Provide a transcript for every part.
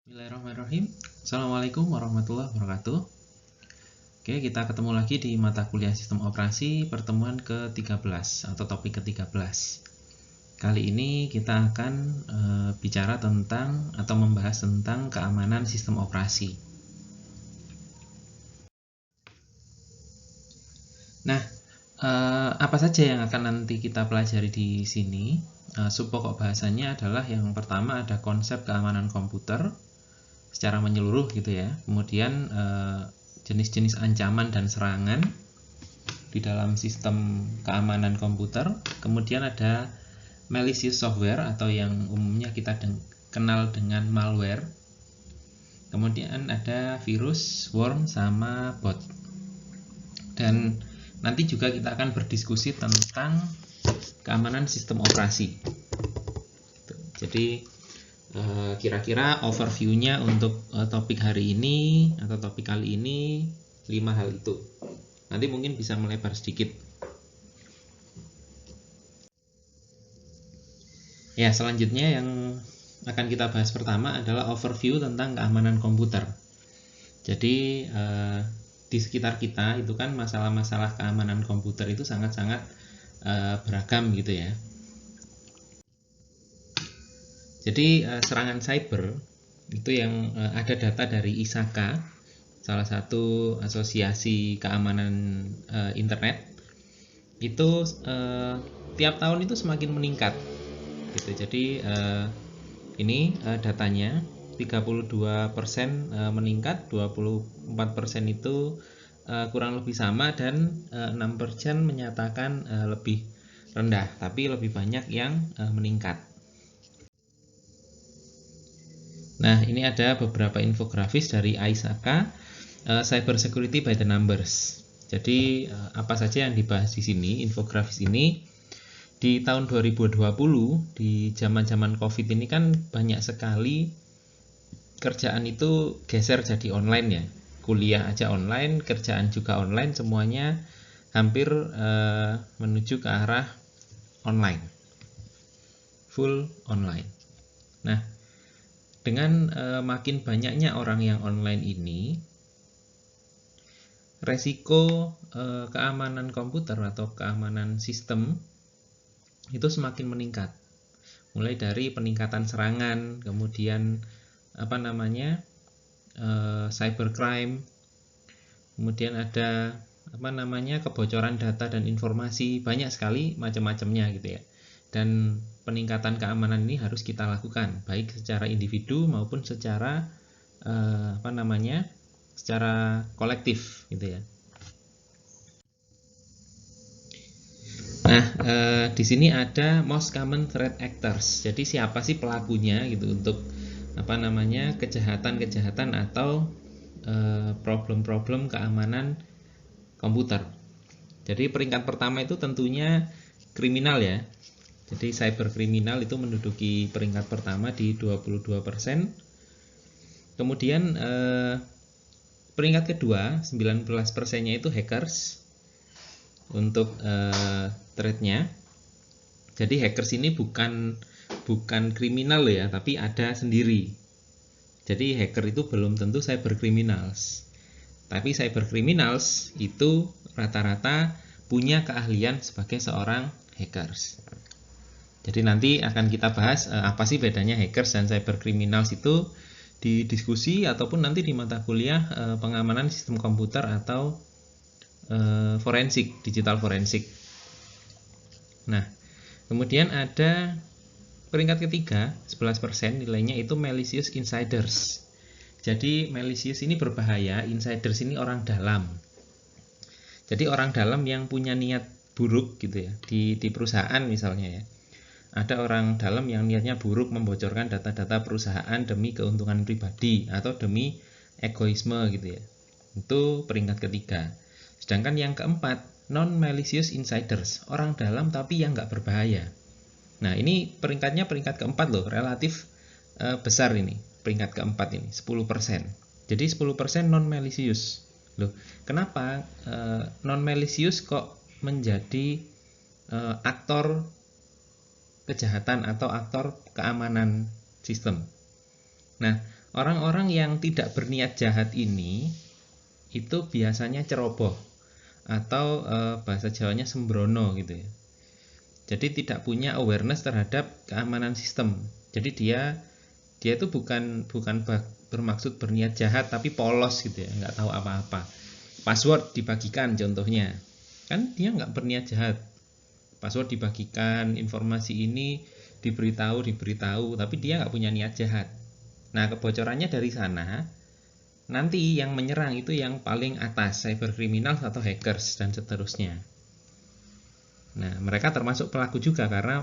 Bismillahirrahmanirrahim. Assalamualaikum warahmatullahi wabarakatuh. Oke, kita ketemu lagi di mata kuliah sistem operasi pertemuan ke-13 atau topik ke-13. Kali ini kita akan bicara tentang atau membahas tentang keamanan sistem operasi. Nah, apa saja yang akan nanti kita pelajari di sini? Subpokok bahasanya adalah yang pertama ada konsep keamanan komputer secara menyeluruh gitu ya. Kemudian jenis-jenis ancaman dan serangan di dalam sistem keamanan komputer. Kemudian ada malicious software atau yang umumnya kita kenal dengan malware. Kemudian ada virus, worm, sama bot. Dan nanti juga kita akan berdiskusi tentang keamanan sistem operasi. Jadi kira-kira overview-nya untuk topik hari ini atau topik kali ini 5 hal itu. Nanti mungkin bisa melebar sedikit. Ya, selanjutnya yang akan kita bahas pertama adalah overview tentang keamanan komputer. Jadi di sekitar kita itu kan masalah-masalah keamanan komputer itu sangat-sangat beragam gitu ya. Jadi serangan cyber itu yang ada data dari ISAKA, salah satu asosiasi keamanan internet, itu tiap tahun itu semakin meningkat gitu. Jadi ini datanya 32% meningkat, 24% itu kurang lebih sama, dan 6% menyatakan lebih rendah, tapi lebih banyak yang meningkat. Nah, ini ada beberapa infografis dari ISAKA, Cyber Security by the Numbers. Jadi apa saja yang dibahas di sini, infografis ini. Di tahun 2020, di zaman-zaman COVID ini kan banyak sekali kerjaan itu geser jadi online ya. Kuliah aja online, kerjaan juga online, semuanya hampir menuju ke arah online. Full online. Nah, dengan makin banyaknya orang yang online ini, resiko keamanan komputer atau keamanan sistem itu semakin meningkat. Mulai dari peningkatan serangan, kemudian cybercrime, kemudian ada kebocoran data dan informasi, banyak sekali macam-macamnya gitu ya. Dan peningkatan keamanan ini harus kita lakukan baik secara individu maupun secara secara kolektif gitu ya. Nah, di sini ada most common threat actors. Jadi siapa sih pelakunya gitu untuk kejahatan-kejahatan atau problem-problem keamanan komputer. Jadi peringkat pertama itu tentunya kriminal ya. Jadi cyber kriminal itu menduduki peringkat pertama di 22%. Kemudian peringkat kedua 19%-nya itu hackers untuk threat-nya. Jadi hackers ini bukan kriminal ya, tapi ada sendiri. Jadi hacker itu belum tentu cyber criminals. Tapi cyber criminals itu rata-rata punya keahlian sebagai seorang hackers. Jadi nanti akan kita bahas apa sih bedanya hackers dan cyber criminals itu di diskusi ataupun nanti di mata kuliah pengamanan sistem komputer atau forensik, digital forensik. Nah, kemudian ada peringkat ketiga 11% nilainya itu malicious insiders. Jadi malicious ini berbahaya, insiders ini orang dalam. Jadi orang dalam yang punya niat buruk gitu ya, di perusahaan misalnya ya. Ada orang dalam yang niatnya buruk membocorkan data-data perusahaan demi keuntungan pribadi atau demi egoisme gitu ya. Itu peringkat ketiga. Sedangkan yang keempat, non-malicious insiders, orang dalam tapi yang nggak berbahaya. Nah, ini peringkatnya peringkat keempat loh, relatif besar ini, peringkat keempat ini, 10%. Jadi 10% non-malicious. Loh, kenapa non-malicious kok menjadi aktor kejahatan atau aktor keamanan sistem? Nah, Orang-orang yang tidak berniat jahat ini itu biasanya ceroboh atau bahasa Jawanya sembrono gitu ya. Jadi tidak punya awareness terhadap keamanan sistem. Jadi dia itu bukan bermaksud berniat jahat, tapi polos gitu ya, nggak tahu apa-apa. Password dibagikan contohnya, kan dia nggak berniat jahat. Password dibagikan, informasi ini diberitahu, tapi dia nggak punya niat jahat. Nah, kebocorannya dari sana. Nanti yang menyerang itu yang paling atas, cyberkriminal atau hackers dan seterusnya. Nah, mereka termasuk pelaku juga karena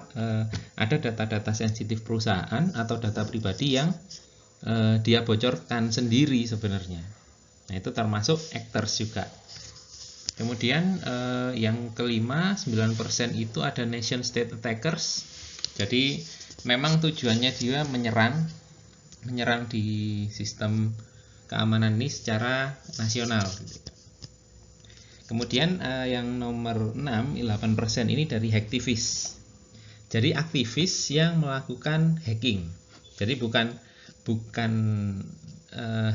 ada data-data sensitif perusahaan atau data pribadi yang dia bocorkan sendiri sebenarnya. Nah, itu termasuk actors juga. Kemudian yang kelima, 9% itu ada nation state attackers. Jadi memang tujuannya dia menyerang di sistem keamanan ini secara nasional. Kemudian yang nomor 6, 8% ini dari hacktivis. Jadi aktivis yang melakukan hacking. Jadi bukan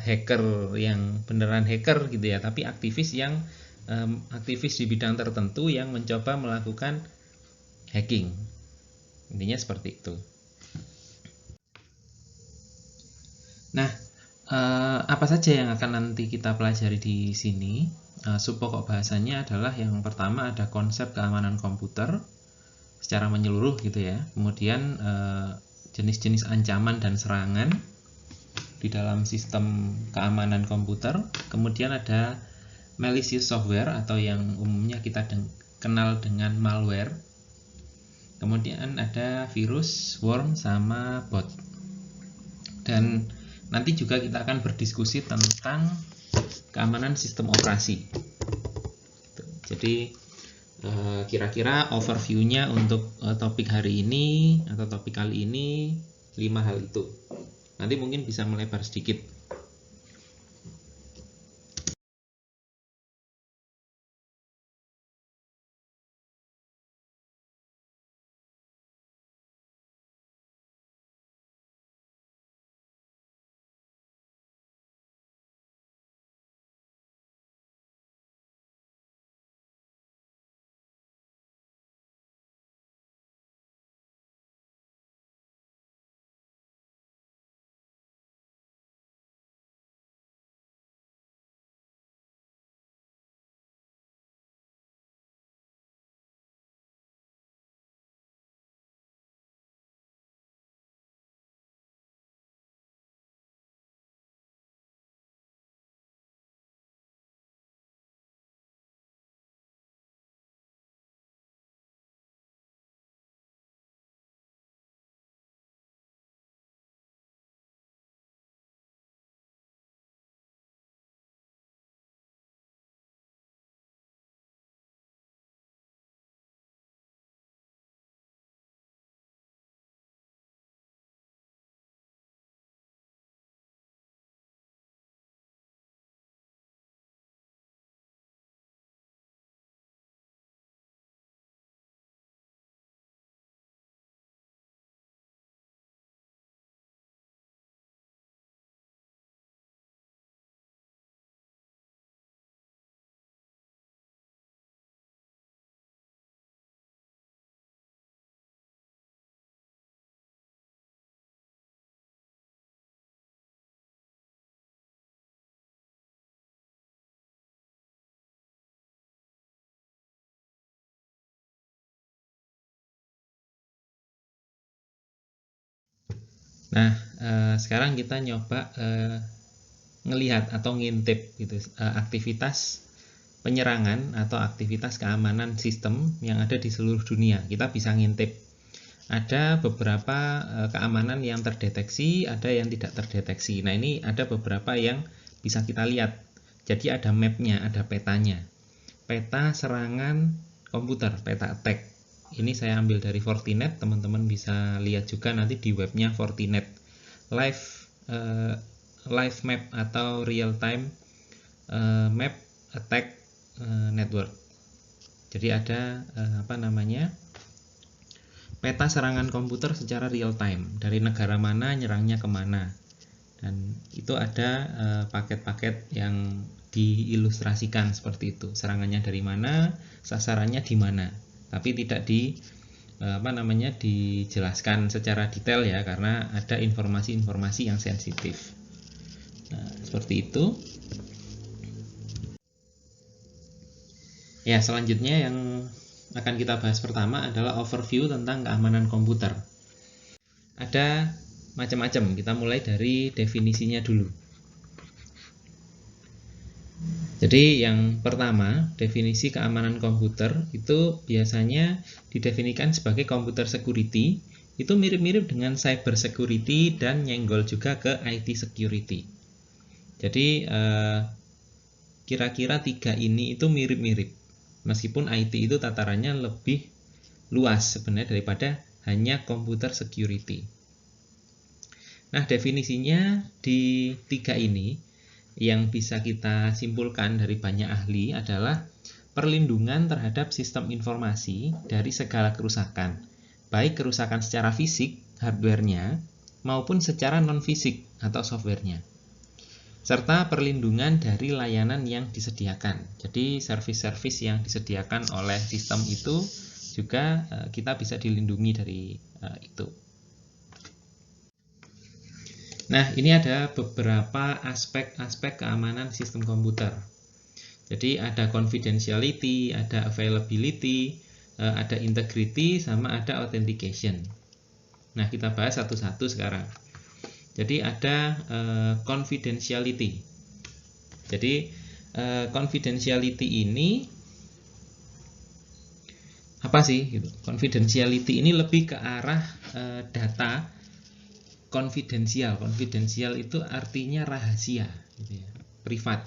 hacker yang beneran hacker gitu ya, tapi aktivis yang aktivis di bidang tertentu yang mencoba melakukan hacking. Intinya seperti itu. Nah, apa saja yang akan nanti kita pelajari di sini? Subpokok bahasanya adalah yang pertama ada konsep keamanan komputer secara menyeluruh gitu ya. Kemudian jenis-jenis ancaman dan serangan di dalam sistem keamanan komputer. Kemudian ada malicious software atau yang umumnya kita kenal dengan malware. Kemudian ada virus, worm, sama bot. Dan nanti juga kita akan berdiskusi tentang keamanan sistem operasi. Jadi kira-kira overview-nya untuk topik hari ini atau topik kali ini 5 hal itu. Nanti mungkin bisa melebar sedikit. Nah, sekarang kita nyoba ngelihat atau ngintip gitu aktivitas penyerangan atau aktivitas keamanan sistem yang ada di seluruh dunia. Kita bisa ngintip. Ada beberapa keamanan yang terdeteksi, ada yang tidak terdeteksi. Nah, ini ada beberapa yang bisa kita lihat. Jadi ada mapnya, ada petanya. Peta serangan komputer, peta attack. Ini saya ambil dari Fortinet, teman-teman bisa lihat juga nanti di webnya Fortinet. Live map atau real time map attack network. Jadi ada peta serangan komputer secara real time, dari negara mana nyerangnya kemana. Dan itu ada paket-paket yang diilustrasikan seperti itu. Serangannya dari mana, sasarannya di mana. Tapi tidak dijelaskan secara detail ya, karena ada informasi-informasi yang sensitif. Nah, seperti itu. Ya, selanjutnya yang akan kita bahas pertama adalah overview tentang keamanan komputer. Ada macam-macam, kita mulai dari definisinya dulu. Jadi yang pertama, definisi keamanan komputer itu biasanya didefinisikan sebagai computer security. Itu mirip-mirip dengan cyber security dan nyenggol juga ke IT security. Jadi kira-kira tiga ini itu mirip-mirip. Meskipun IT itu tatarannya lebih luas sebenarnya daripada hanya computer security. Nah, definisinya di tiga ini yang bisa kita simpulkan dari banyak ahli adalah perlindungan terhadap sistem informasi dari segala kerusakan, baik kerusakan secara fisik, hardware-nya, maupun secara non-fisik atau software-nya, serta perlindungan dari layanan yang disediakan. Jadi service-service yang disediakan oleh sistem itu juga kita bisa dilindungi dari itu. Nah, ini ada beberapa aspek-aspek keamanan sistem komputer. Jadi ada confidentiality, ada availability, ada integrity, sama ada authentication. Nah, kita bahas satu-satu sekarang. Jadi ada confidentiality. Jadi confidentiality ini apa sih? Confidentiality ini lebih ke arah data konfidensial. Konfidensial itu artinya rahasia, gitu ya, privat.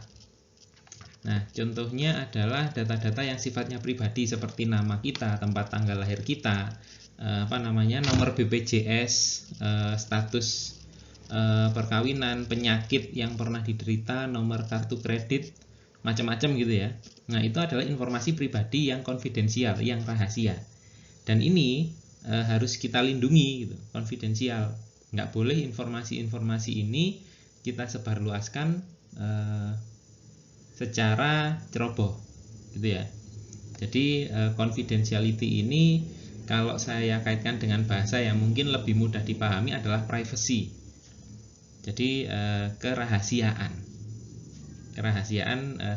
Nah, contohnya adalah data-data yang sifatnya pribadi seperti nama kita, tempat tanggal lahir kita, nomor BPJS, status perkawinan, penyakit yang pernah diderita, nomor kartu kredit, macam-macam gitu ya. Nah, itu adalah informasi pribadi yang konfidensial, yang rahasia. Dan ini harus kita lindungi gitu, konfidensial. Nggak boleh informasi-informasi ini kita sebarluaskan secara ceroboh gitu ya. Jadi confidentiality ini kalau saya kaitkan dengan bahasa yang mungkin lebih mudah dipahami adalah privacy. Jadi kerahasiaan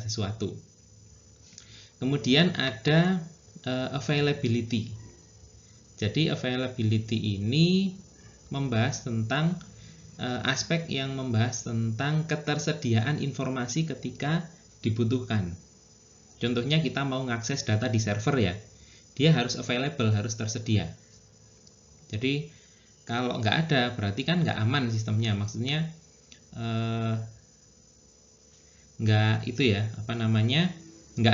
sesuatu. Kemudian ada availability. Jadi availability ini membahas tentang aspek yang membahas tentang ketersediaan informasi ketika dibutuhkan. Contohnya kita mau mengakses data di server ya, dia harus available, harus tersedia. Jadi kalau nggak ada berarti kan nggak aman sistemnya, maksudnya nggak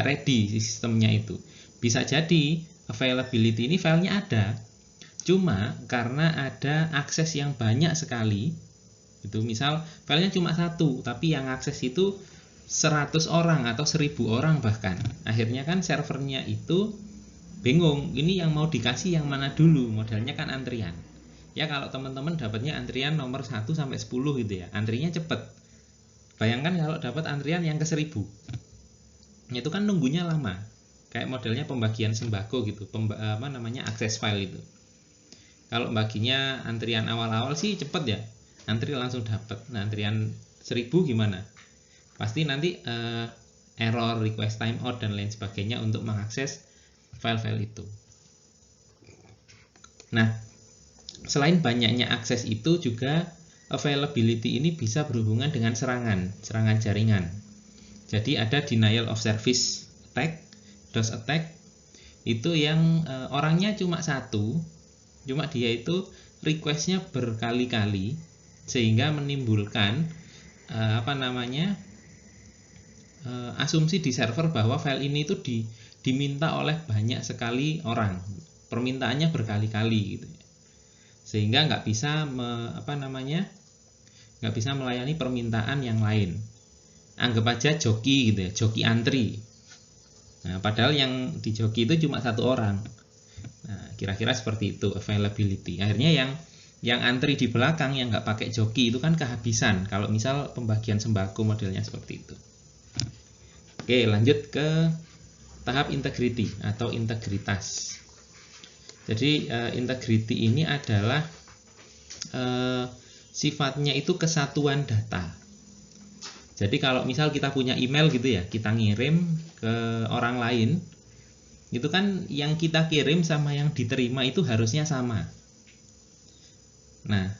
ready sistemnya itu. Bisa jadi availability ini filenya ada, cuma karena ada akses yang banyak sekali, itu misal filenya cuma satu, tapi yang akses itu 100 orang atau 1000 orang bahkan. Akhirnya kan servernya itu bingung, ini yang mau dikasih yang mana dulu, modelnya kan antrian. Ya kalau teman-teman dapatnya antrian nomor 1 sampai 10 gitu ya, antrinya cepet. Bayangkan kalau dapat antrian yang ke 1000, itu kan nunggunya lama. Kayak modelnya pembagian sembako gitu, akses file itu. Kalau baginya antrian awal-awal sih cepet ya, antri langsung dapat. Nah, antrian 1000 gimana? Pasti nanti error, request timeout dan lain sebagainya untuk mengakses file-file itu. Nah, selain banyaknya akses itu juga availability ini bisa berhubungan dengan serangan jaringan. Jadi ada denial of service attack, DOS attack, itu yang orangnya cuma satu, cuma dia itu requestnya berkali-kali sehingga menimbulkan asumsi di server bahwa file ini itu diminta oleh banyak sekali orang, permintaannya berkali-kali gitu, sehingga nggak bisa melayani permintaan yang lain. Anggap aja joki gitu ya, joki antri. Nah, padahal yang di joki itu cuma satu orang. Nah, kira-kira seperti itu availability. Akhirnya yang yang antri di belakang yang nggak pakai joki itu kan kehabisan kalau misal pembagian sembako modelnya seperti itu. Oke, lanjut ke tahap integrity atau integritas. Jadi integrity ini adalah sifatnya itu kesatuan data. Jadi kalau misal kita punya email gitu ya, kita ngirim ke orang lain, itu kan yang kita kirim sama yang diterima itu harusnya sama. Nah,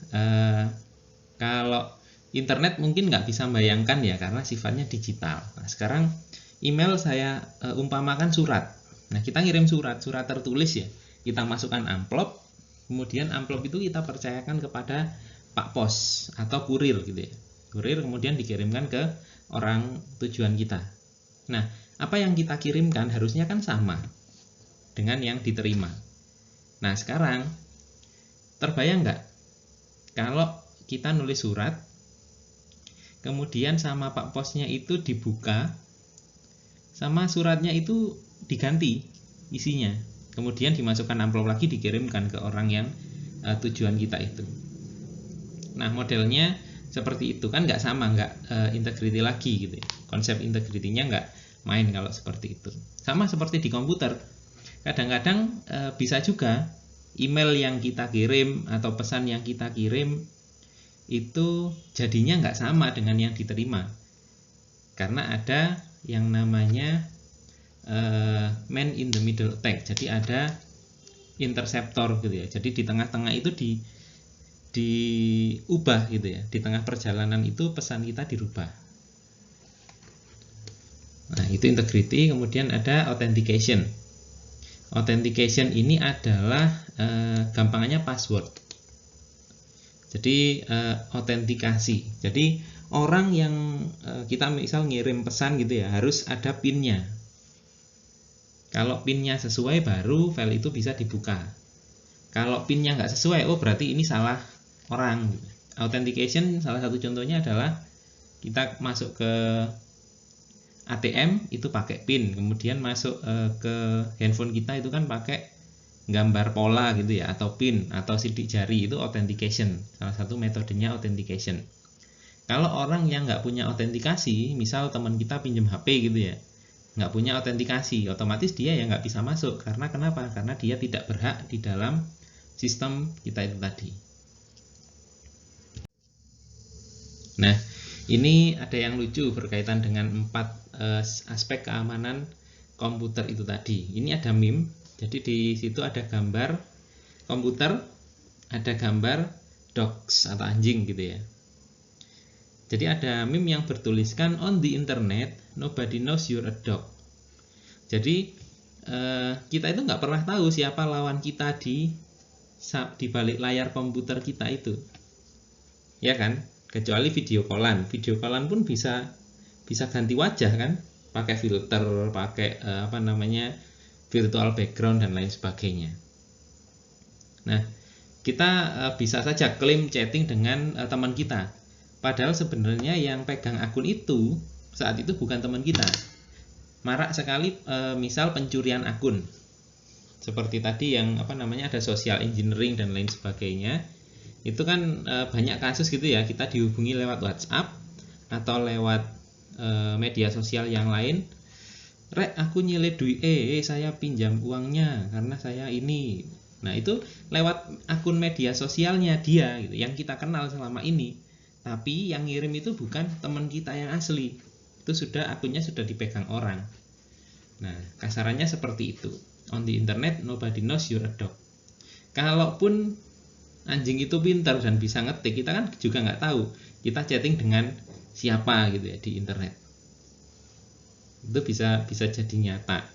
kalau internet mungkin nggak bisa bayangkan ya karena sifatnya digital. Nah, sekarang email saya umpamakan surat. Nah, kita ngirim surat tertulis ya. Kita masukkan amplop, kemudian amplop itu kita percayakan kepada Pak Pos atau kurir gitu ya. Kurir kemudian dikirimkan ke orang tujuan kita. Nah, apa yang kita kirimkan harusnya kan sama dengan yang diterima. Nah, sekarang terbayang nggak kalau kita nulis surat, kemudian sama Pak Posnya itu dibuka, sama suratnya itu diganti isinya, kemudian dimasukkan amplop lagi dikirimkan ke orang yang tujuan kita itu. Nah, modelnya seperti itu kan nggak sama, nggak integrity lagi gitu ya. Konsep integrity-nya nggak main kalau seperti itu. Sama seperti di komputer, kadang-kadang bisa juga email yang kita kirim atau pesan yang kita kirim itu jadinya nggak sama dengan yang diterima karena ada yang namanya man in the middle attack. Jadi ada interceptor gitu ya. Jadi di tengah-tengah itu diubah gitu ya. Di tengah perjalanan itu pesan kita dirubah. Nah, itu integrity. Kemudian ada authentication. Authentication ini adalah gampangannya password. Jadi autentikasi. Jadi orang yang kita misal ngirim pesan gitu ya, harus ada PIN-nya. Kalau PIN-nya sesuai baru file itu bisa dibuka. Kalau PIN-nya nggak sesuai, oh berarti ini salah orang. Authentication salah satu contohnya adalah kita masuk ke ATM itu pakai PIN, kemudian masuk ke handphone kita itu kan pakai gambar pola gitu ya, atau PIN atau sidik jari, itu authentication. Salah satu metodenya authentication. Kalau orang yang nggak punya autentikasi, misal teman kita pinjam HP gitu ya, nggak punya autentikasi, otomatis dia ya nggak bisa masuk. Karena kenapa? Karena dia tidak berhak di dalam sistem kita itu tadi. Nah, ini ada yang lucu berkaitan dengan 4 aspek keamanan komputer itu tadi. Ini ada meme. Jadi di situ ada gambar komputer, ada gambar dogs atau anjing gitu ya. Jadi ada meme yang bertuliskan on the internet nobody knows you're a dog. Jadi kita itu nggak pernah tahu siapa lawan kita di balik layar komputer kita itu, ya kan? Kecuali video callan. Video callan pun bisa ganti wajah kan, pakai filter, pakai virtual background dan lain sebagainya. Nah, kita bisa saja klaim chatting dengan teman kita, padahal sebenarnya yang pegang akun itu saat itu bukan teman kita. Marak sekali misal pencurian akun, seperti tadi yang ada social engineering dan lain sebagainya. Itu kan banyak kasus gitu ya, kita dihubungi lewat WhatsApp atau lewat media sosial yang lain. Rek, aku nyilih duit, saya pinjam uangnya karena saya ini. Nah, itu lewat akun media sosialnya dia gitu, yang kita kenal selama ini. Tapi yang ngirim itu bukan teman kita yang asli. Itu akunnya sudah dipegang orang. Nah, kasarannya seperti itu. On the internet nobody knows you're a dog. Kalaupun anjing itu pintar dan bisa ngetik, kita kan juga nggak tahu kita chatting dengan siapa gitu ya di internet. Itu bisa jadi nyata.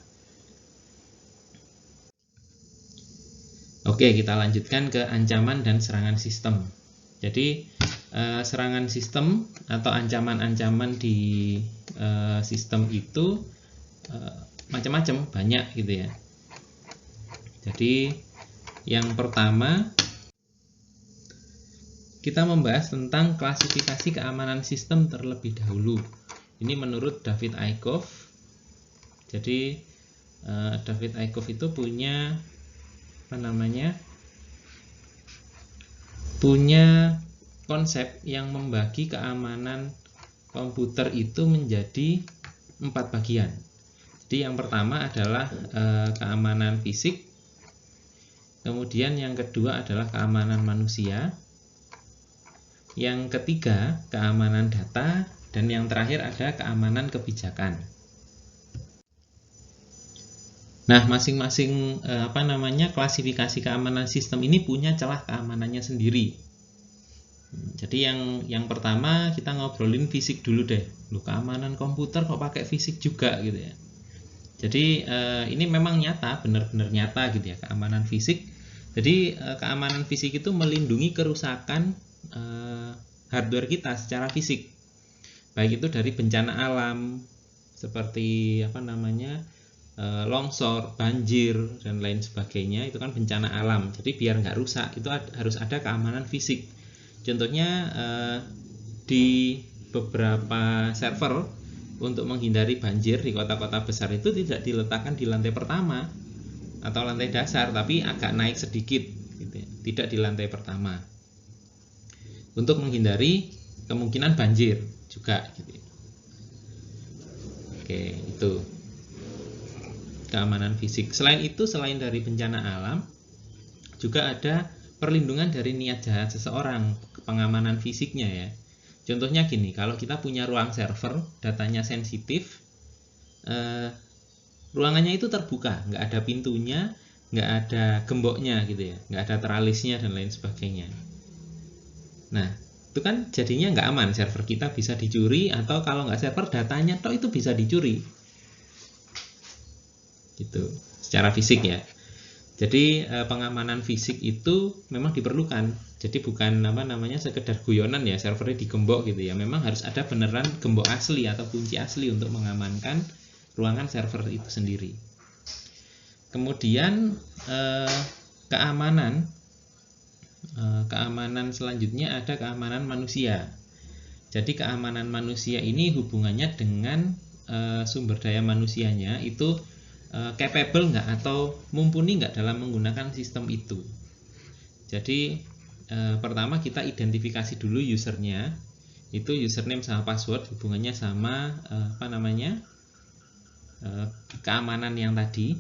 Oke, kita lanjutkan ke ancaman dan serangan sistem. Jadi serangan sistem atau ancaman-ancaman di sistem itu macam-macam, banyak gitu ya. Jadi yang pertama kita membahas tentang klasifikasi keamanan sistem terlebih dahulu. Ini menurut David Aikoff. Jadi David Aikoff itu punya punya konsep yang membagi keamanan komputer itu menjadi 4 bagian. Jadi yang pertama adalah keamanan fisik, kemudian yang kedua adalah keamanan manusia, yang ketiga keamanan data, dan yang terakhir ada keamanan kebijakan. Nah, masing-masing klasifikasi keamanan sistem ini punya celah keamanannya sendiri. Jadi yang pertama kita ngobrolin fisik dulu deh. Loh, keamanan komputer kok pakai fisik juga gitu ya. Jadi ini memang nyata, benar-benar nyata gitu ya, keamanan fisik. Jadi keamanan fisik itu melindungi kerusakan hardware kita secara fisik. Baik itu dari bencana alam seperti longsor, banjir, dan lain sebagainya, itu kan bencana alam. Jadi biar nggak rusak itu harus ada keamanan fisik. Contohnya di beberapa server untuk menghindari banjir di kota-kota besar itu tidak diletakkan di lantai pertama atau lantai dasar, tapi agak naik sedikit gitu ya. Tidak di lantai pertama untuk menghindari kemungkinan banjir juga gitu ya. Oke, itu keamanan fisik. Selain itu, selain dari bencana alam, juga ada perlindungan dari niat jahat seseorang, pengamanan fisiknya ya. Contohnya gini, kalau kita punya ruang server, datanya sensitif, ruangannya itu terbuka, nggak ada pintunya, nggak ada gemboknya gitu ya, nggak ada tralisnya dan lain sebagainya. Nah, itu kan jadinya nggak aman, server kita bisa dicuri, atau kalau nggak server, datanya toh itu bisa dicuri. Gitu, secara fisik ya. Jadi pengamanan fisik itu memang diperlukan. Jadi bukan sekedar guyonan ya, servernya digembok gitu ya. Memang harus ada beneran gembok asli atau kunci asli untuk mengamankan ruangan server itu sendiri. Kemudian keamanan selanjutnya ada keamanan manusia. Jadi keamanan manusia ini hubungannya dengan sumber daya manusianya itu capable nggak atau mumpuni nggak dalam menggunakan sistem itu. Jadi pertama kita identifikasi dulu usernya, itu username sama password hubungannya sama keamanan yang tadi,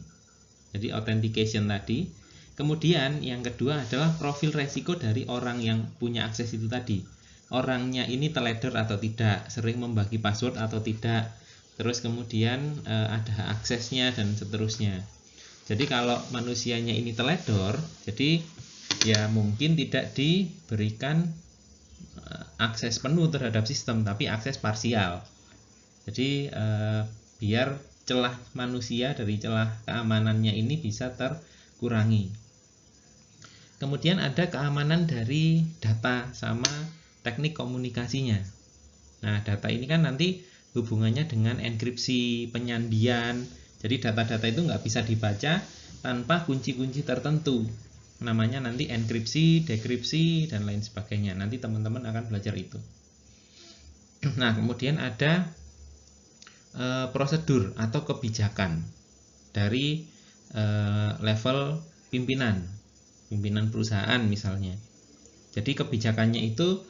jadi authentication tadi. Kemudian yang kedua adalah profil resiko dari orang yang punya akses itu tadi. Orangnya ini teledor atau tidak, sering membagi password atau tidak, terus kemudian ada aksesnya dan seterusnya. Jadi kalau manusianya ini teledor, jadi ya mungkin tidak diberikan akses penuh terhadap sistem, tapi akses parsial. Jadi biar celah manusia dari celah keamanannya ini bisa terkurangi. Kemudian ada keamanan dari data sama teknik komunikasinya. Nah, data ini kan nanti hubungannya dengan enkripsi, penyandian. Jadi data-data itu nggak bisa dibaca tanpa kunci-kunci tertentu. Namanya nanti enkripsi, dekripsi, dan lain sebagainya. Nanti teman-teman akan belajar itu. Nah, kemudian ada prosedur atau kebijakan dari level pimpinan perusahaan misalnya. Jadi kebijakannya itu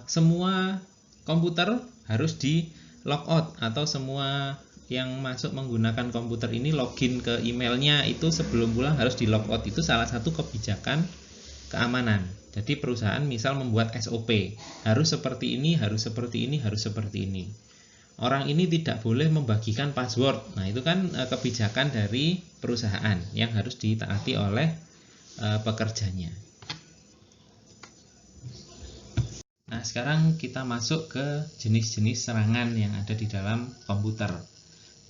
semua komputer harus di logout, atau semua yang masuk menggunakan komputer ini login ke emailnya itu sebelum pulang harus di logout. Itu salah satu kebijakan keamanan. Jadi perusahaan misal membuat SOP, harus seperti ini, harus seperti ini, harus seperti ini. Orang ini tidak boleh membagikan password. Nah, itu kan kebijakan dari perusahaan yang harus ditaati oleh pekerjanya. Nah, sekarang kita masuk ke jenis-jenis serangan yang ada di dalam komputer,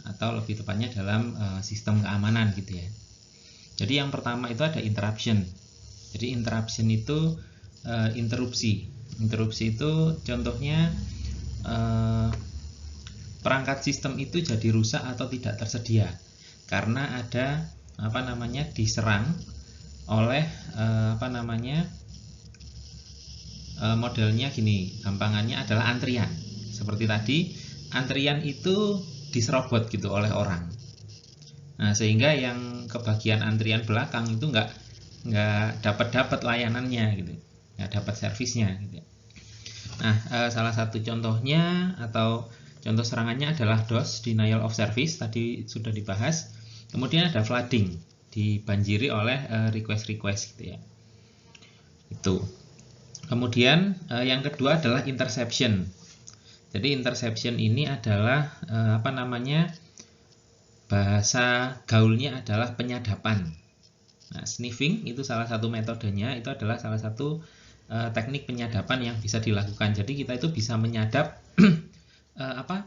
atau lebih tepatnya dalam sistem keamanan gitu ya. Jadi yang pertama itu ada interruption. Jadi interruption itu interupsi. Interupsi itu contohnya perangkat sistem itu jadi rusak atau tidak tersedia karena ada diserang oleh modelnya gini, gampangannya adalah antrian. Seperti tadi, antrian itu diserobot gitu oleh orang. Nah, sehingga yang kebagian antrian belakang itu nggak dapat layanannya gitu. nggak dapat servisnya gitu. Nah, salah satu contohnya atau contoh serangannya adalah DOS, denial of service, tadi sudah dibahas. Kemudian ada flooding, dibanjiri oleh request-request gitu ya. Itu. Kemudian yang kedua adalah interception. Jadi interception ini adalah bahasa gaulnya adalah penyadapan. Nah, sniffing itu salah satu metodenya, itu adalah salah satu teknik penyadapan yang bisa dilakukan. Jadi kita itu bisa menyadap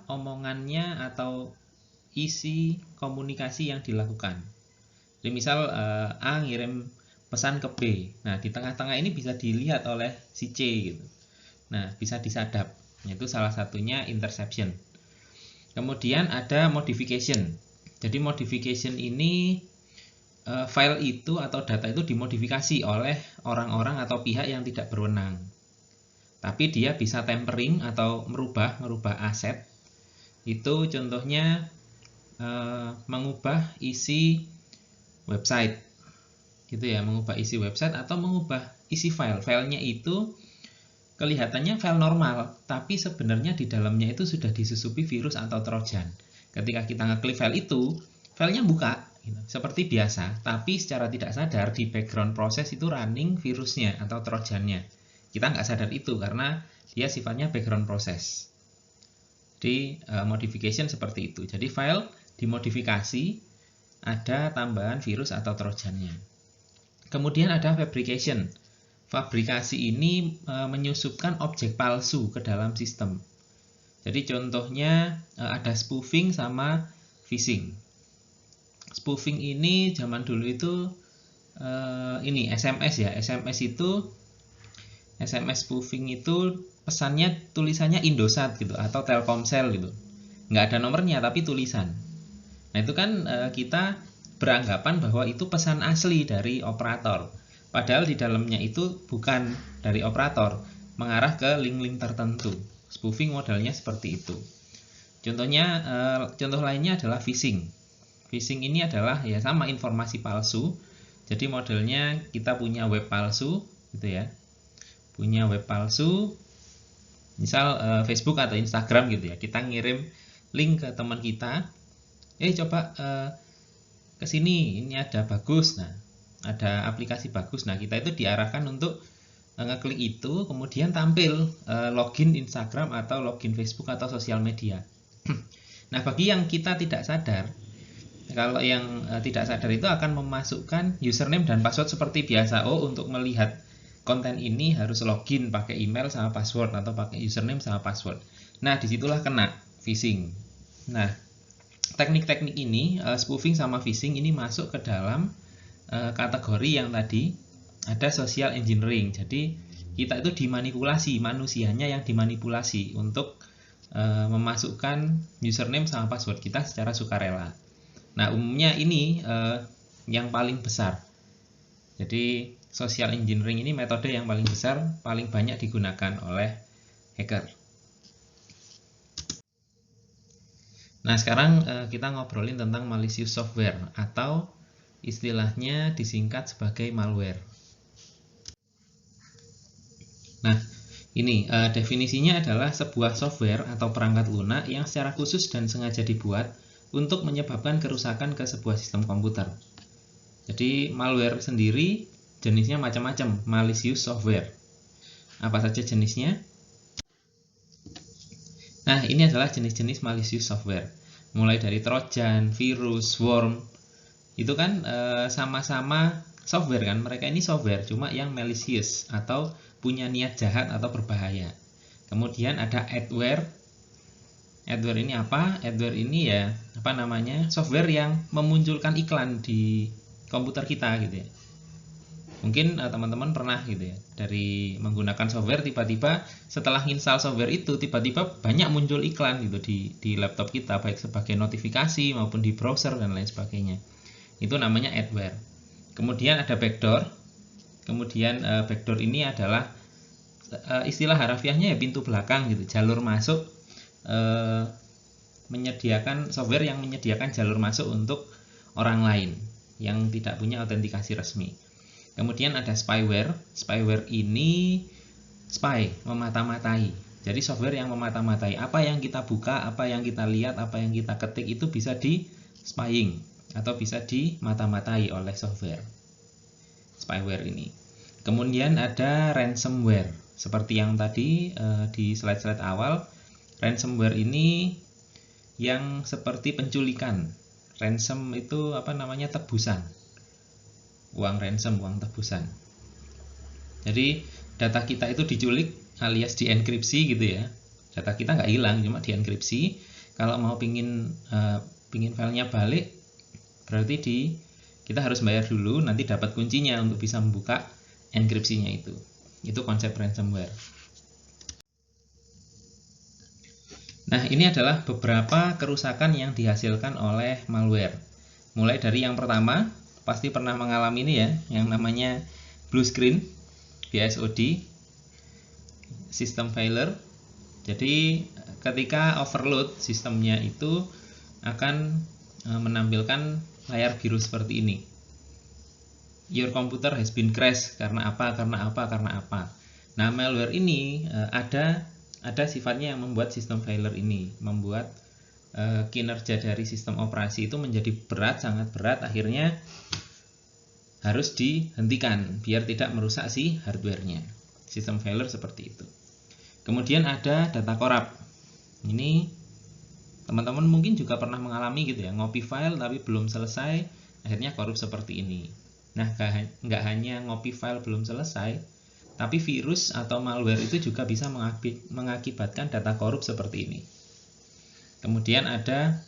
omongannya atau isi komunikasi yang dilakukan. Jadi misal A ngirim pesan ke B. Nah, di tengah-tengah ini bisa dilihat oleh si C gitu. Nah, bisa disadap. Itu salah satunya interception. Kemudian ada modification. Jadi modification ini file itu atau data itu dimodifikasi oleh orang-orang atau pihak yang tidak berwenang. Tapi dia bisa tampering atau merubah aset. Itu contohnya mengubah isi website. Gitu ya, mengubah isi website atau mengubah isi file. Filenya itu kelihatannya file normal, tapi sebenarnya di dalamnya itu sudah disusupi virus atau trojan. Ketika kita ngeklik file itu, filenya buka seperti biasa, tapi secara tidak sadar di background proses itu running virusnya atau trojannya. Kita nggak sadar itu karena dia sifatnya background proses. Di modification seperti itu. Jadi file dimodifikasi, ada tambahan virus atau trojannya. Kemudian ada fabrication. Fabrikasi ini menyusupkan objek palsu ke dalam sistem. Jadi contohnya ada spoofing sama phishing. Spoofing ini zaman dulu itu ini SMS ya. SMS spoofing itu pesannya tulisannya Indosat gitu atau Telkomsel gitu. Nggak ada nomornya tapi tulisan. Nah, itu kan kita beranggapan bahwa itu pesan asli dari operator. Padahal di dalamnya itu bukan dari operator, mengarah ke link-link tertentu. Spoofing modelnya seperti itu. Contohnya, contoh lainnya adalah phishing. Phishing ini adalah ya sama informasi palsu. Jadi modelnya kita punya web palsu, gitu ya. Punya web palsu, misal Facebook atau Instagram gitu ya. Kita ngirim link ke teman kita. Coba ke sini, ini ada bagus. Nah, ada aplikasi bagus. Nah, kita itu diarahkan untuk ngeklik itu, kemudian tampil login Instagram atau login Facebook atau sosial media. Nah, bagi yang kita tidak sadar, kalau yang tidak sadar itu akan memasukkan username dan password seperti biasa. Untuk melihat konten ini harus login pakai email sama password atau pakai username sama password. Nah, disitulah kena phishing. Nah, teknik-teknik ini, spoofing sama phishing ini masuk ke dalam kategori yang tadi ada social engineering. Jadi kita itu dimanipulasi, manusianya yang dimanipulasi untuk memasukkan username sama password kita secara sukarela. Nah, umumnya ini yang paling besar. Jadi social engineering ini metode yang paling besar, paling banyak digunakan oleh hacker. Nah, sekarang kita ngobrolin tentang malicious software atau istilahnya disingkat sebagai malware. Nah, ini definisinya adalah sebuah software atau perangkat lunak yang secara khusus dan sengaja dibuat untuk menyebabkan kerusakan ke sebuah sistem komputer. Jadi malware sendiri jenisnya macam-macam, malicious software. Apa saja jenisnya? Nah, ini adalah jenis-jenis malicious software. Mulai dari trojan, virus, worm. Itu kan sama-sama software kan. Mereka ini software, cuma yang malicious atau punya niat jahat atau berbahaya. Kemudian ada adware. Adware ini apa? Adware ini ya software yang memunculkan iklan di komputer kita gitu ya. Mungkin teman-teman pernah gitu ya, dari menggunakan software tiba-tiba setelah install software itu tiba-tiba banyak muncul iklan gitu di laptop kita, baik sebagai notifikasi maupun di browser dan lain sebagainya. Itu namanya adware. Kemudian ada backdoor. Kemudian backdoor ini adalah istilah harafiahnya ya pintu belakang gitu, jalur masuk, menyediakan software yang menyediakan jalur masuk untuk orang lain yang tidak punya autentikasi resmi. Kemudian ada spyware. Spyware ini spy, memata-matai. Jadi software yang memata-matai. Apa yang kita buka, apa yang kita lihat, apa yang kita ketik itu bisa di spying atau bisa dimata-matai oleh software. Spyware ini. Kemudian ada ransomware. Seperti yang tadi di slide-slide awal, ransomware ini yang seperti penculikan. Ransom itu apa namanya, tebusan. Uang ransom, uang tebusan. Jadi data kita itu diculik alias dienkripsi gitu ya. Data kita nggak hilang, cuma dienkripsi. Kalau mau pingin filenya balik, berarti kita harus bayar dulu, nanti dapat kuncinya untuk bisa membuka enkripsinya itu. Itu konsep ransomware. Nah, ini adalah beberapa kerusakan yang dihasilkan oleh malware. Mulai dari yang pertama, pasti pernah mengalami ini ya, yang namanya blue screen, BSOD, system failure. Jadi ketika overload sistemnya itu akan menampilkan layar biru seperti ini. Your computer has been crashed karena apa, karena apa, karena apa. Nah, malware ini ada sifatnya yang membuat sistem failure ini, membuat kinerja dari sistem operasi itu menjadi berat, sangat berat, akhirnya harus dihentikan biar tidak merusak si hardware-nya. Sistem failure seperti itu. Kemudian ada data korup. Ini teman-teman mungkin juga pernah mengalami gitu ya, ngopi file tapi belum selesai, akhirnya korup seperti ini. Nah, nggak hanya ngopi file belum selesai, tapi virus atau malware itu juga bisa mengakibatkan data korup seperti ini. Kemudian ada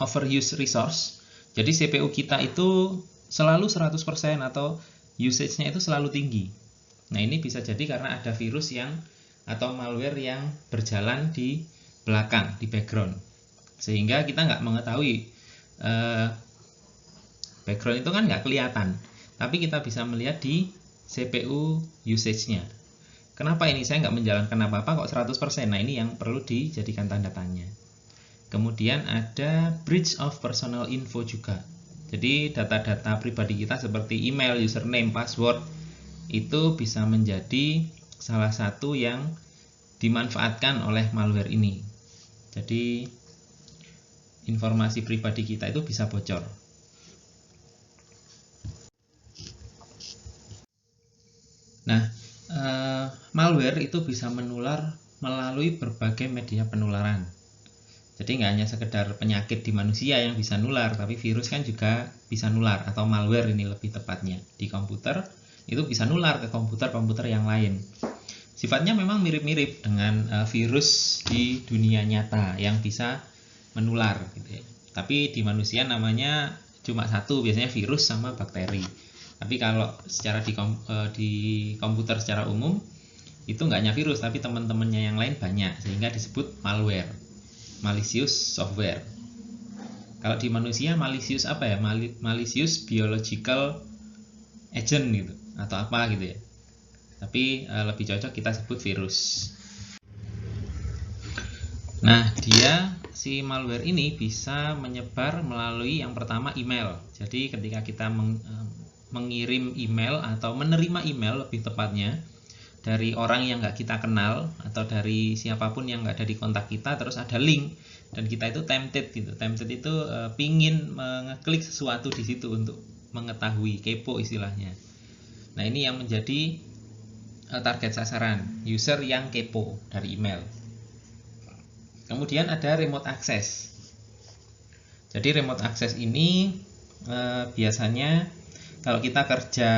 overuse resource. Jadi CPU kita itu selalu 100% atau usage-nya itu selalu tinggi. Nah, ini bisa jadi karena ada virus atau malware yang berjalan di belakang, di background. Sehingga kita nggak mengetahui, background itu kan nggak kelihatan, tapi kita bisa melihat di CPU usage-nya. Kenapa ini saya nggak menjalankan apa-apa kok 100%? Nah, ini yang perlu dijadikan tanda tanya. Kemudian ada breach of personal info juga. Jadi data-data pribadi kita seperti email, username, password itu bisa menjadi salah satu yang dimanfaatkan oleh malware ini. Jadi informasi pribadi kita itu bisa bocor. Nah, malware itu bisa menular melalui berbagai media penularan. Jadi nggak hanya sekedar penyakit di manusia yang bisa nular, tapi virus kan juga bisa nular, atau malware ini lebih tepatnya di komputer itu bisa nular ke komputer-komputer yang lain. Sifatnya memang mirip-mirip dengan virus di dunia nyata yang bisa menular gitu ya. Tapi di manusia namanya cuma satu, biasanya virus sama bakteri. Tapi kalau secara di komputer secara umum itu nggak hanya virus, tapi teman-temannya yang lain banyak, sehingga disebut malware, malicious software. Kalau di manusia malicious apa ya? Malicious biological agent gitu, atau apa gitu ya. Tapi lebih cocok kita sebut virus. Nah, si malware ini bisa menyebar melalui yang pertama email. Jadi ketika kita mengirim email atau menerima email lebih tepatnya dari orang yang nggak kita kenal atau dari siapapun yang nggak ada di kontak kita, terus ada link dan kita itu tempted gitu. Tempted itu pingin mengeklik sesuatu di situ untuk mengetahui, kepo istilahnya. Nah, ini yang menjadi target sasaran, user yang kepo dari email. Kemudian ada remote access. Jadi remote access ini biasanya kalau kita kerja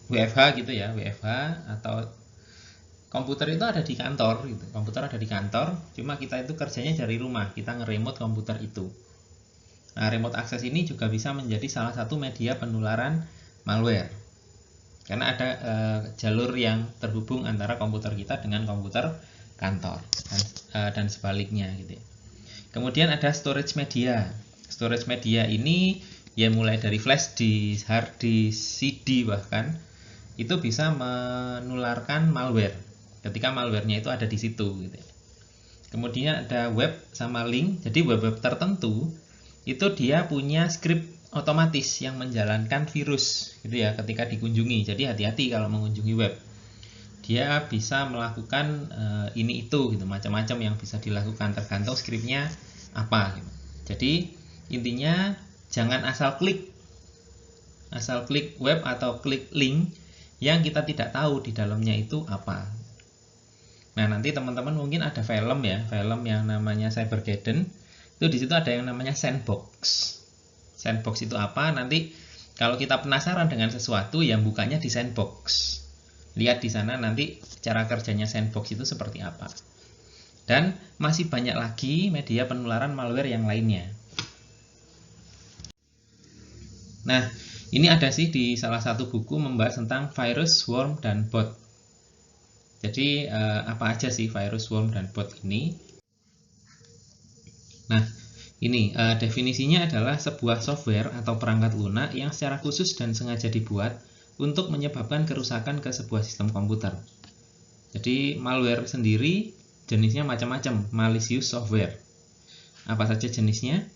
WFH gitu ya, WFH atau komputer itu ada di kantor gitu. Komputer ada di kantor, cuma kita itu kerjanya dari rumah, kita nge-remote komputer itu. Nah, remote access ini juga bisa menjadi salah satu media penularan malware. Karena ada jalur yang terhubung antara komputer kita dengan komputer kantor dan sebaliknya gitu ya. Kemudian ada storage media. Storage media ini ya mulai dari flash disk, hard disk, CD bahkan itu bisa menularkan malware ketika malwarenya itu ada di situ gitu ya. Kemudian ada web sama link. Jadi web-web tertentu itu dia punya script otomatis yang menjalankan virus gitu ya ketika dikunjungi. Jadi hati-hati kalau mengunjungi web. Dia bisa melakukan ini itu gitu, macam-macam yang bisa dilakukan tergantung skripnya apa gitu. Jadi intinya jangan asal klik web atau klik link yang kita tidak tahu di dalamnya itu apa. Nah, nanti teman-teman mungkin ada film yang namanya Cybergeddon. Itu di situ ada yang namanya sandbox. Sandbox itu apa? Nanti kalau kita penasaran dengan sesuatu, yang bukanya di sandbox. Lihat di sana nanti cara kerjanya sandbox itu seperti apa. Dan masih banyak lagi media penularan malware yang lainnya. Nah, ini ada sih di salah satu buku membahas tentang virus, worm, dan bot. Jadi apa aja sih virus, worm, dan bot ini? Nah, ini definisinya adalah sebuah software atau perangkat lunak yang secara khusus dan sengaja dibuat untuk menyebabkan kerusakan ke sebuah sistem komputer. Jadi malware sendiri jenisnya macam-macam, malicious software. Apa saja jenisnya?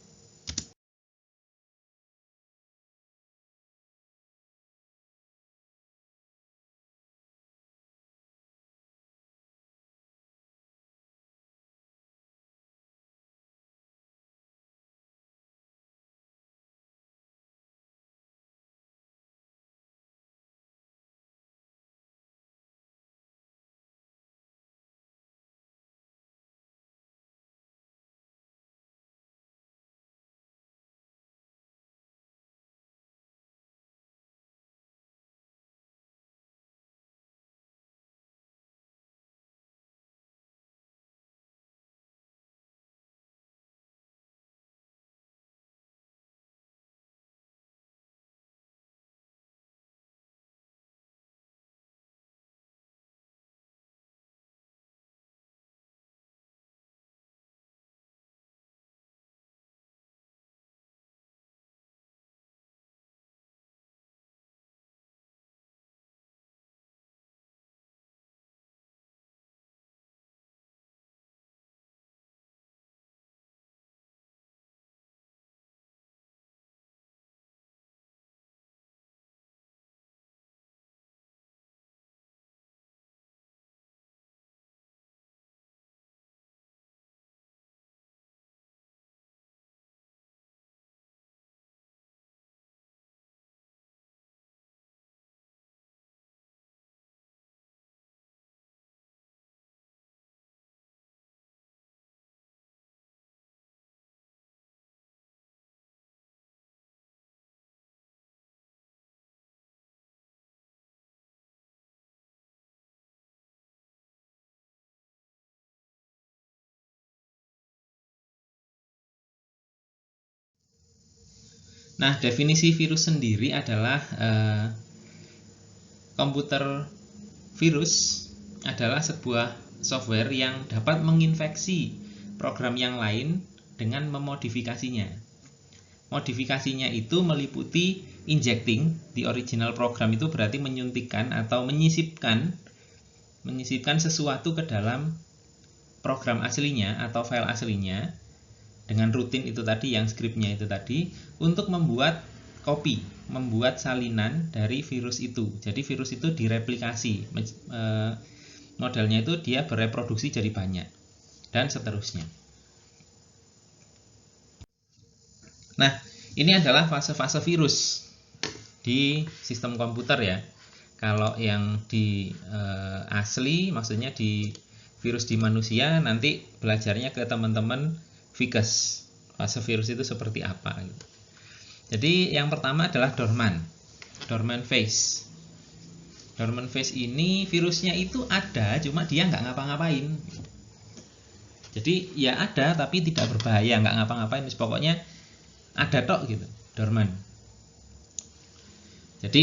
Nah, definisi virus sendiri adalah komputer virus adalah sebuah software yang dapat menginfeksi program yang lain dengan memodifikasinya. Modifikasinya itu meliputi injecting di original program, itu berarti menyuntikkan atau menyisipkan sesuatu ke dalam program aslinya atau file aslinya dengan rutin itu tadi, yang skripnya itu tadi, untuk membuat copy, membuat salinan dari virus itu. Jadi virus itu direplikasi, modelnya itu dia bereproduksi jadi banyak, dan seterusnya. Nah, ini adalah fase-fase virus di sistem komputer ya. Kalau yang di asli, maksudnya di virus di manusia, nanti belajarnya ke teman-teman Vicus, fase virus itu seperti apa gitu. Jadi yang pertama adalah dormant phase. Dormant phase ini virusnya itu ada, cuma dia nggak ngapa-ngapain. Jadi ya ada tapi tidak berbahaya, nggak ngapa-ngapain, pokoknya ada tok gitu, dormant. Jadi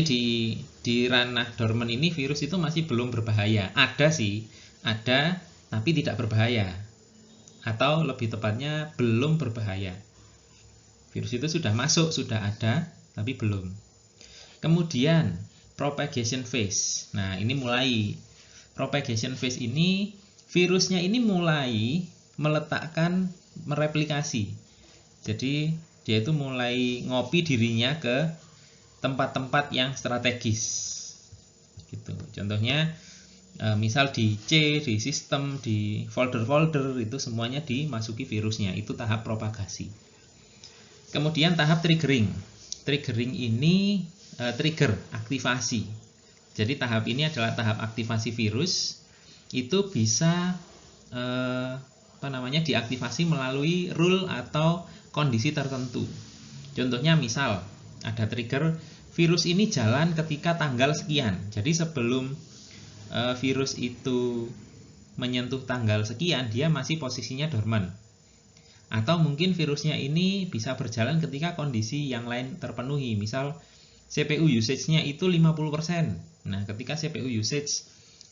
di ranah dormant ini virus itu masih belum berbahaya. Ada sih, ada tapi tidak berbahaya. Atau lebih tepatnya belum berbahaya. Virus itu sudah masuk, sudah ada, tapi belum. Kemudian propagation phase. Nah, ini mulai propagation phase ini, virusnya ini mulai meletakkan, mereplikasi. Jadi dia itu mulai ngopi dirinya ke tempat-tempat yang strategis gitu. Contohnya misal di C, di sistem, di folder-folder, itu semuanya dimasuki virusnya. Itu tahap propagasi. Kemudian tahap triggering. Triggering ini trigger, aktivasi. Jadi tahap ini adalah tahap aktivasi virus. Itu bisa diaktifasi melalui rule atau kondisi tertentu. Contohnya misal ada trigger virus ini jalan ketika tanggal sekian. Jadi sebelum virus itu menyentuh tanggal sekian, dia masih posisinya dorman. Atau mungkin virusnya ini bisa berjalan ketika kondisi yang lain terpenuhi. Misal CPU usage-nya itu 50%. Nah, ketika CPU usage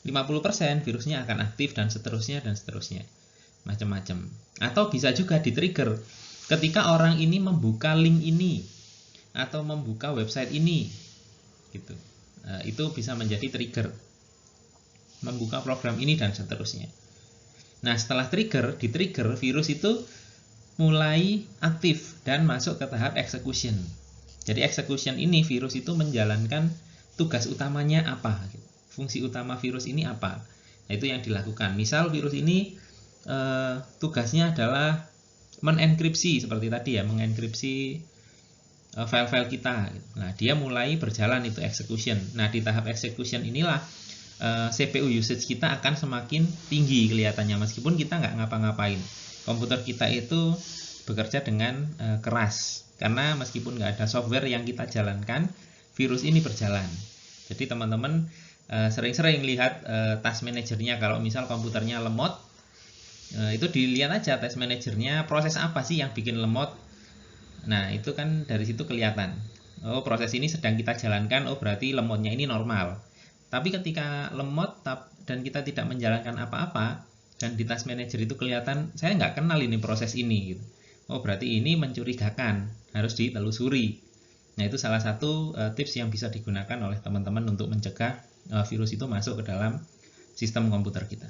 50%, virusnya akan aktif dan seterusnya macam-macam. Atau bisa juga di-trigger ketika orang ini membuka link ini atau membuka website ini gitu. Itu bisa menjadi trigger, membuka program ini dan seterusnya. Nah, setelah di-trigger virus itu mulai aktif dan masuk ke tahap execution. Jadi execution ini virus itu menjalankan tugas utamanya apa, fungsi utama virus ini apa. Nah, itu yang dilakukan. Misal virus ini tugasnya adalah menenkripsi seperti tadi ya, mengenkripsi file-file kita. Nah, dia mulai berjalan itu execution. Nah, di tahap execution inilah CPU usage kita akan semakin tinggi kelihatannya meskipun kita nggak ngapa-ngapain. Komputer kita itu bekerja dengan keras karena meskipun nggak ada software yang kita jalankan, virus ini berjalan. Jadi teman-teman sering-sering lihat task manajernya. Kalau misal komputernya lemot, itu dilihat aja task manajernya, proses apa sih yang bikin lemot. Nah, itu kan dari situ kelihatan. Oh, proses ini sedang kita jalankan, oh berarti lemotnya ini normal. Tapi ketika lemot dan kita tidak menjalankan apa-apa, dan di task manager itu kelihatan, saya nggak kenal ini proses ini gitu. Oh, berarti ini mencurigakan, harus ditelusuri. Nah, itu salah satu tips yang bisa digunakan oleh teman-teman untuk mencegah virus itu masuk ke dalam sistem komputer kita.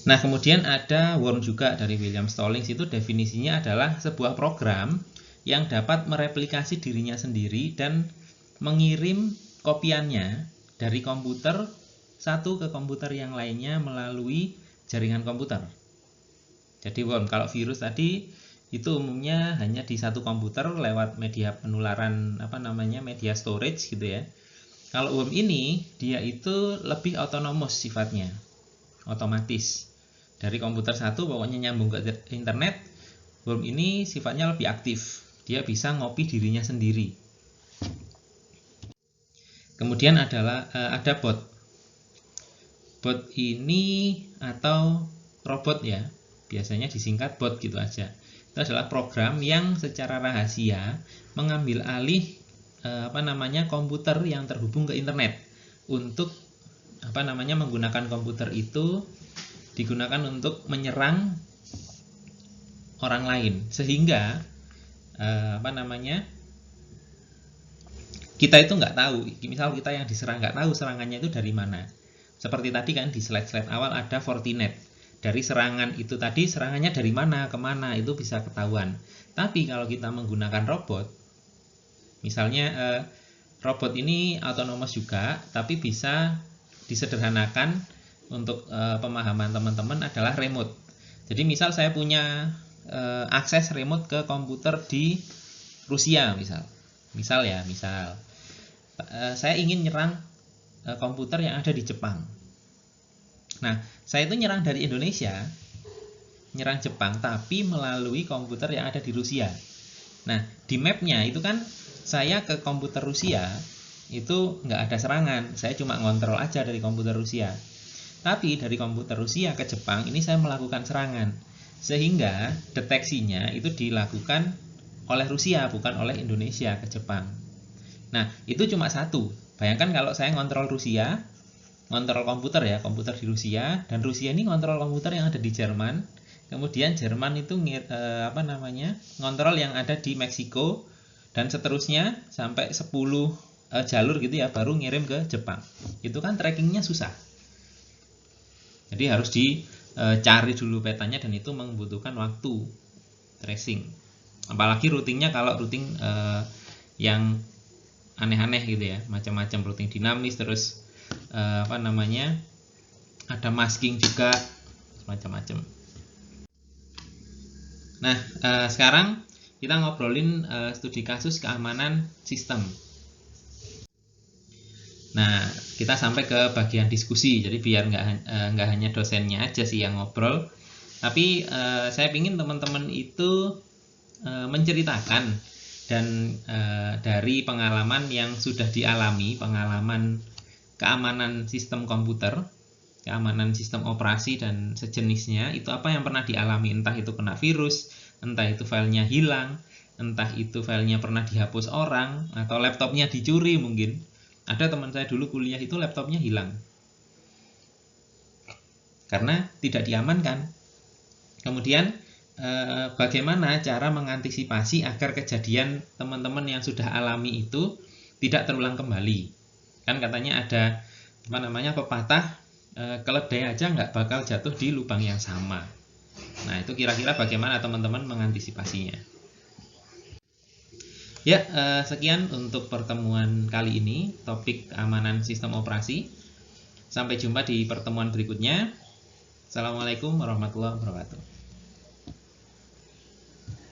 Nah, kemudian ada worm juga dari William Stallings. Itu definisinya adalah sebuah program yang dapat mereplikasi dirinya sendiri dan mengirim kopiannya dari komputer satu ke komputer yang lainnya melalui jaringan komputer. Jadi worm, kalau virus tadi itu umumnya hanya di satu komputer lewat media penularan media storage gitu ya. Kalau worm ini dia itu lebih otonomous sifatnya, otomatis. Dari komputer satu pokoknya nyambung ke internet, worm ini sifatnya lebih aktif. Dia bisa ngopi dirinya sendiri. Kemudian ada bot. Bot ini atau robot ya, biasanya disingkat bot gitu aja. Itu adalah program yang secara rahasia mengambil alih komputer yang terhubung ke internet untuk menggunakan komputer itu digunakan untuk menyerang orang lain, sehingga kita itu nggak tahu. Misal kita yang diserang nggak tahu serangannya itu dari mana. Seperti tadi kan di slide-slide awal ada Fortinet. Dari serangan itu tadi, serangannya dari mana kemana itu bisa ketahuan. Tapi kalau kita menggunakan robot, misalnya robot ini otonomous juga, tapi bisa disederhanakan untuk pemahaman teman-teman adalah remote. Jadi misal saya punya akses remote ke komputer di Rusia misal saya ingin nyerang komputer yang ada di Jepang. Nah, saya itu nyerang dari Indonesia, nyerang Jepang, tapi melalui komputer yang ada di Rusia. Nah, di mapnya itu kan saya ke komputer Rusia itu nggak ada serangan, saya cuma ngontrol aja dari komputer Rusia. Tapi dari komputer Rusia ke Jepang ini saya melakukan serangan, sehingga deteksinya itu dilakukan oleh Rusia bukan oleh Indonesia ke Jepang. Nah, itu cuma satu. Bayangkan kalau saya ngontrol Rusia, ngontrol komputer ya, komputer di Rusia, dan Rusia ini ngontrol komputer yang ada di Jerman. Kemudian Jerman itu ngontrol yang ada di Meksiko, dan seterusnya sampai 10 jalur gitu ya, baru ngirim ke Jepang. Itu kan trackingnya susah. Jadi harus dicari dulu petanya, dan itu membutuhkan waktu. tracing. Apalagi routingnya kalau routing yang aneh-aneh gitu ya, macam-macam routing dinamis, terus ada masking juga, macam-macam. Nah, sekarang kita ngobrolin studi kasus keamanan sistem. Nah, kita sampai ke bagian diskusi. Jadi biar nggak hanya dosennya aja sih yang ngobrol, tapi saya ingin teman-teman itu menceritakan dan dari pengalaman yang sudah dialami, pengalaman keamanan sistem komputer, keamanan sistem operasi dan sejenisnya, itu apa yang pernah dialami, entah itu kena virus, entah itu filenya hilang, entah itu filenya pernah dihapus orang, atau laptopnya dicuri mungkin. Ada teman saya dulu kuliah itu laptopnya hilang karena tidak diamankan. Kemudian bagaimana cara mengantisipasi agar kejadian teman-teman yang sudah alami itu tidak terulang kembali. Kan katanya ada pepatah, keledai aja nggak bakal jatuh di lubang yang sama. Nah, itu kira-kira bagaimana teman-teman mengantisipasinya. Ya, sekian untuk pertemuan kali ini, topik keamanan sistem operasi. Sampai jumpa di pertemuan berikutnya. Assalamualaikum warahmatullahi wabarakatuh.